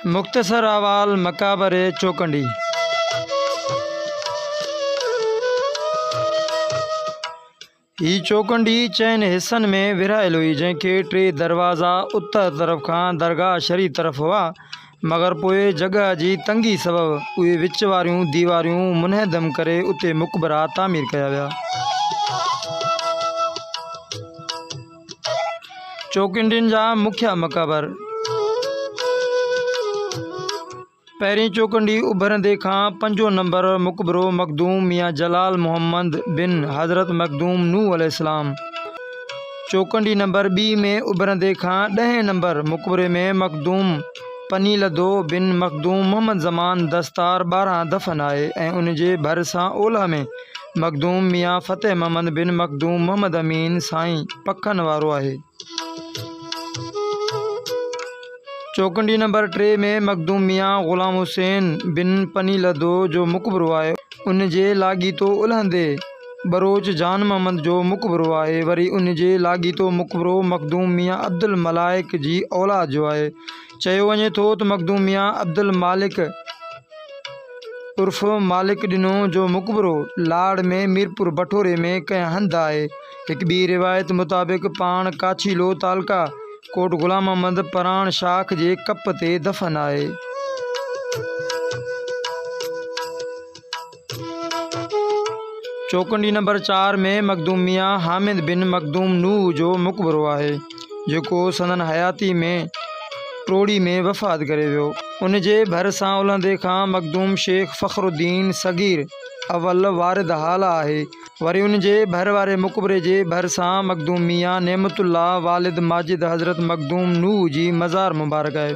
मुख्तसर अहवाल मक़बरे चौकंडी। ही चौकंडी चइनि हिस्सनि में विरहायल हुई, जंहिंखे 3 दरवाज़ा उत्तर तरफ़ खां दरगाह शरीफ़ तरफ़ हुआ, मगर पोइ जॻह जी तंगी सबबि उहे विच वारियूं दीवारियूं मुनहदम करे उते मक़बरा तामीर कया विया। चौकंडियुनि जा मुख्य मक़बर। पहिरीं चौकंडी उभरंदे खां 5 नंबर मक़बरो मखदूम मियाँ जलाल मोहम्मद बिन हज़रत मखदूम नूह अलैहिस्सलाम। चौकंडी नंबर 2 में उभरंदे खां 10 नंबर मक़बरे में मखदूम पनीलदो बिन मखदूम मोहम्मद ज़मान दस्तार 12 दफ़न आहे ऐं उन जे भरिसां ओलह में मखदूम मियाँ फ़तेह मोहम्मद बिन मखदूम मोहम्मद अमीन साईं पखन वारो आहे। चौकंडी नंबर 3 में मखदूम मियाँ ग़ुलाम हुसैन बिन पनीलदो जो मक़बरो आहे। उन जे लाॻीतो उलहंदे बरोच जान मोहम्मद जो मक़बरो आहे। वरी उन जे लाॻीतो मक़बरो मखदूम मियाँ अब्दुल मलाइक जी औलाद जो आहे। चयो वञे थो त मखदूम मियाँ अब्दुल मालिक उर्फ़ मालिक ॾिनो जो मक़बरो लाड़ में मीरपुर बठोरे में कंहिं हंधि आहे। हिकु ॿी रिवायत मुताबिक़ पाण काछीलो तालका कोट ग़ुलाम मोहम्मद पराण शाख जे कप ते दफ़न आहे। चौकंडी नंबर 4 में मखदूम मियाँ हामिद बिन मखदूम नूह जो मक़बरो आहे, जेको संदन हयाती में ट्रोड़ी में वफ़ात करे वियो। उन जे भरिसां उलहंदे खां मखदूम शेख फ़खरुद्दीन सगीर अवल वारिद हाला आहे। वरी उन जे भर वारे मक़बरे जे भरिसां मखदूम मियाँ नेमतुल्लाह वालिद माजिद हज़रत मखदूम नूह जी मज़ार मुबारक आहे।